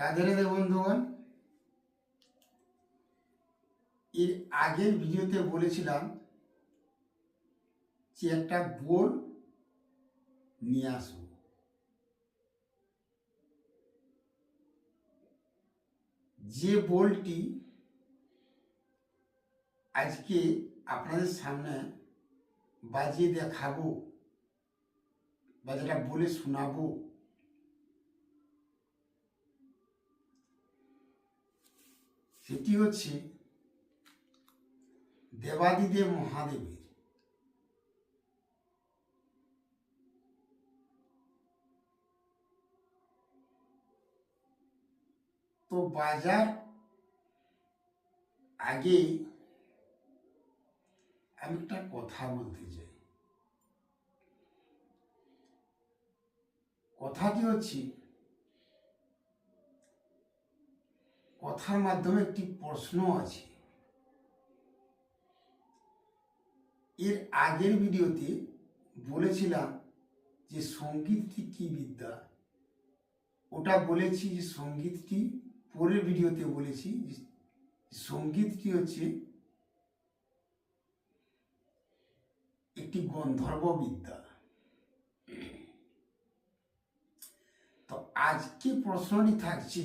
রাধে রাধে বন্ধুগণ, এর আগের ভিডিওতে বলেছিলাম যে একটা বোল নিয়ে আসবো। যে বোলটি আজকে আপনাদের সামনে বাজিয়ে দেখাবো বা যেটা বলে শোনাবো, সেটি হচ্ছে দেবাদিদেব মহাদেবের। তো বাজার আগে আমি একটা কথা বলতে চাই। কথাটি হচ্ছে, কথার মাধ্যমে একটি প্রশ্ন আছে। এর আগের ভিডিওতে বলেছিলাম যে সঙ্গীতটি কি বিদ্যা, ওটা বলেছি যে সঙ্গীতটি পরের ভিডিওতে বলেছি যে সঙ্গীতটি হচ্ছে একটি গন্ধর্ব বিদ্যা। তো আজকে প্রশ্নটি থাকছে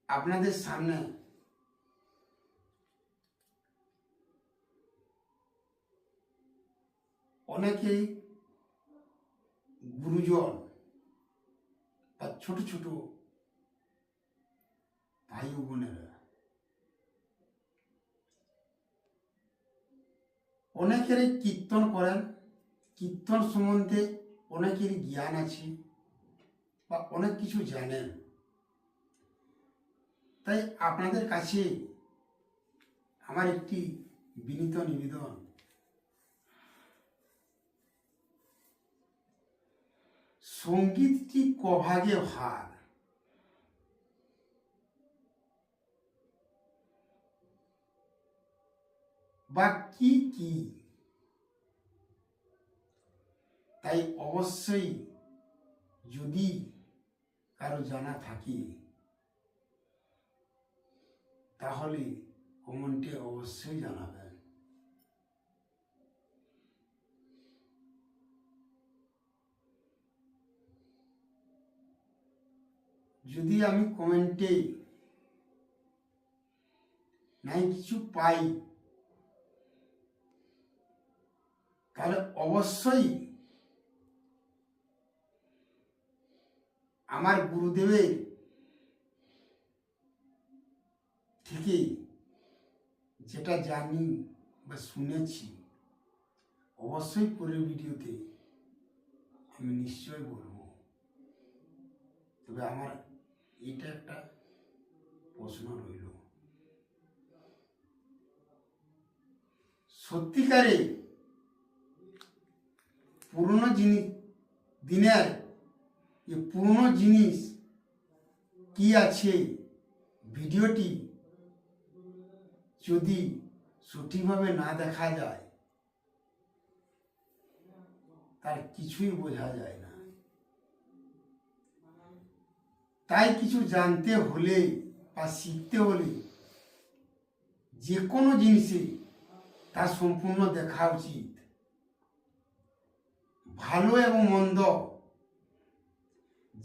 আপনাদের সামনে। অনেকেই গুরুজন বা ছোট ছোট ভাই ও বোনেরা অনেকেরই কীর্তন করেন, কীর্তন সম্বন্ধে অনেকেরই জ্ঞান আছে বা অনেক কিছু জানেন। তাই আপনাদের কাছে আমার একটি বিনীত নিবেদন, সঙ্গীতটি কভাগে ভাগ, বা কি কি, তাই অবশ্যই যদি কারো জানা থাকে তাহলে কমেন্টে অবশ্যই জানাবেন। যদি আমি কমেন্টে নাই কিছু পাই তাহলে অবশ্যই আমার গুরুদেবের থেকে যেটা জানি বা শুনেছি অবশ্যই পরের ভিডিওতে আমি নিশ্চয় বলবো। তবে আমার এটা একটা প্রশ্ন রইল, সত্যিকারে পুরনো দিনের যে পুরনো জিনিস কি আছে, ভিডিওটি যদি সঠিকভাবে না দেখা যায় তার কিছুই বোঝা যায় না। তাই কিছু জানতে হলে বা শিখতে হলে যে কোনো জিনিসে তা সম্পূর্ণ দেখা উচিত। ভালো এবং মন্দ,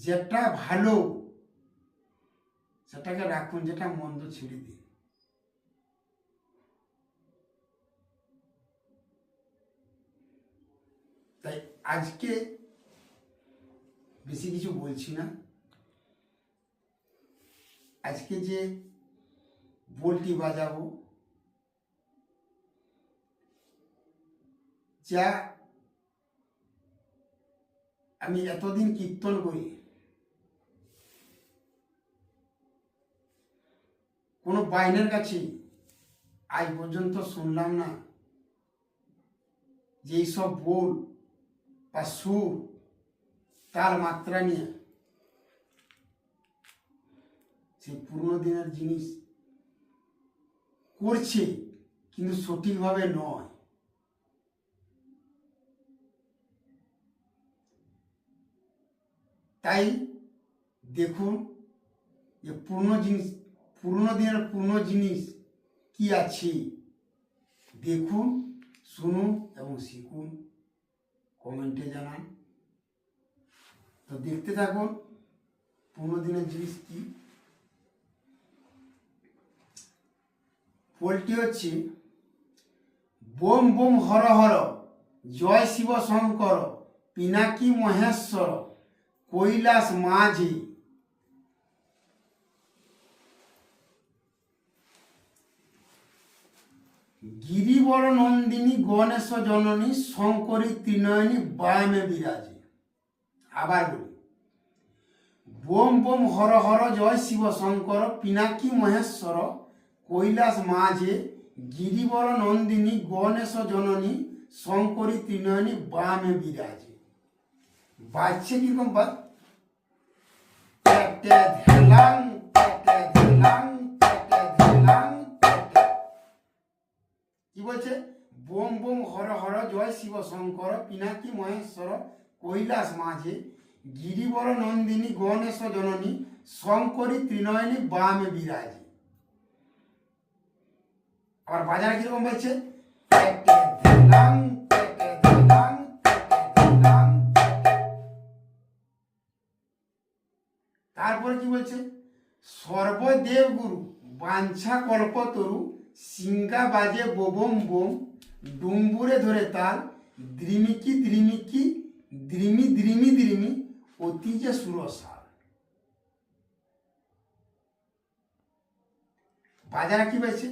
যেটা ভালো সেটাকে রাখুন, যেটা মন্দ ছেড়ে দিন। তাই আজকে বেশি কিছু বলছি না। আজকে যে বোলটি বাজাবো, যা আমি এতদিন কীর্তন করি কোনো বাইনের কাছে আজ পর্যন্ত শুনলাম না যে এইসব বোল বা সুর তার মাত্রা নিয়ে সেই পুরনো দিনের জিনিস করছে, কিন্তু সঠিকভাবে নয়। তাই দেখুন যে পুরনো দিনের পুরনো জিনিস কি আছে, দেখুন, শুনুন এবং শিখুন, কমেন্টে জানান। তো দেখতে থাকুন পুরনো দিনের জিনিস কি। পোলটি হচ্ছে বোম বোম হর হর, জয় শিব শঙ্কর, পিনাকি মহেশ্বর, কৈলাস মাঝি। গিরিবর নন্দিনী গণেশ জননী, শঙ্করী ত্রিনয়নী ব্যায়ামে বিরাজে। আবার বলি, বোম বোম হর হর, জয় শিব শঙ্কর, পিনাকি মহেশ্বর, কৈলাস মাঝে, গিরিবর নন্দিনী গণেশ জননী, শঙ্করী ত্রিনয়নী ব্যায়ামে বিরাজে। বাজছে কিরকম বাজ, ধ্যালাং ধ্যালাং ধ্যালাং। কি বলছে, বোম বোম হর হর, জয় শিব শঙ্কর, পিনাকি মহেশ্বর, কৈলাস মাঝে, গিরিবর নন্দিনী গণেশ জননী, শঙ্করী ত্রিনয়নী ব্যায়ামে বিরাজে। আবার বাজার কিরকম বলছে, তারপরে কি বলছে, সর্বদেব গুরু বাঞ্ছা কল্পতরু, সিঙ্গা বাজে বোবম বোম, ডুম্বুরে ধরে তাল, দ্রিমিকি দ্রিমিকি দ্রিমি দ্রিমি দ্রিমি, অতি যে সুরসাল। বাজার কি বলছে,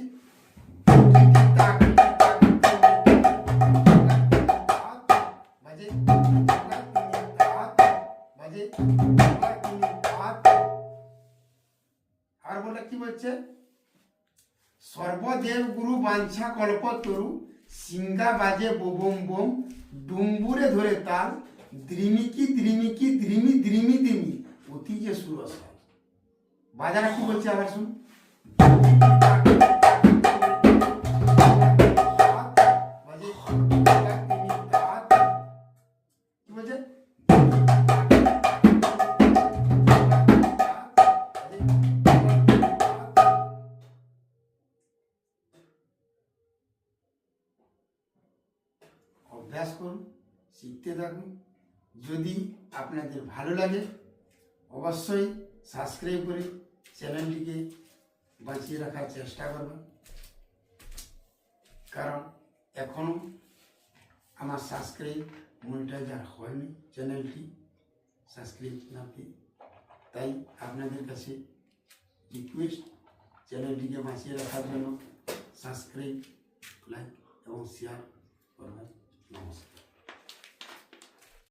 আর বলে কি বলছে, সর্বদেব গুরু বাঞ্ছা কল্পতরু, সিঙ্গা বাজে বোবম বোম, ডুম্বুরে ধরে তাল, দ্রিমিকি দ্রিমিকি দ্রিমি দ্রিমি দ্রিমি, অতি যে সুরসাল। বাজারা কি বলছে আবার শুন, কি বলছে, অভ্যাস করুন, শিখতে থাকুন। যদি আপনাদের ভালো লাগে অবশ্যই সাবস্ক্রাইব করে চ্যানেলটিকে বাঁচিয়ে রাখার চেষ্টা করবেন, কারণ এখনও আমার সাবস্ক্রাইব মনিটাইজার হয়নি, চ্যানেলটি সাবস্ক্রাইব না পেয়ে। তাই আপনাদের কাছে রিকোয়েস্ট, চ্যানেলটিকে বাঁচিয়ে রাখার জন্য সাবস্ক্রাইব, লাইক এবং শেয়ার করবেন। নমস্কার।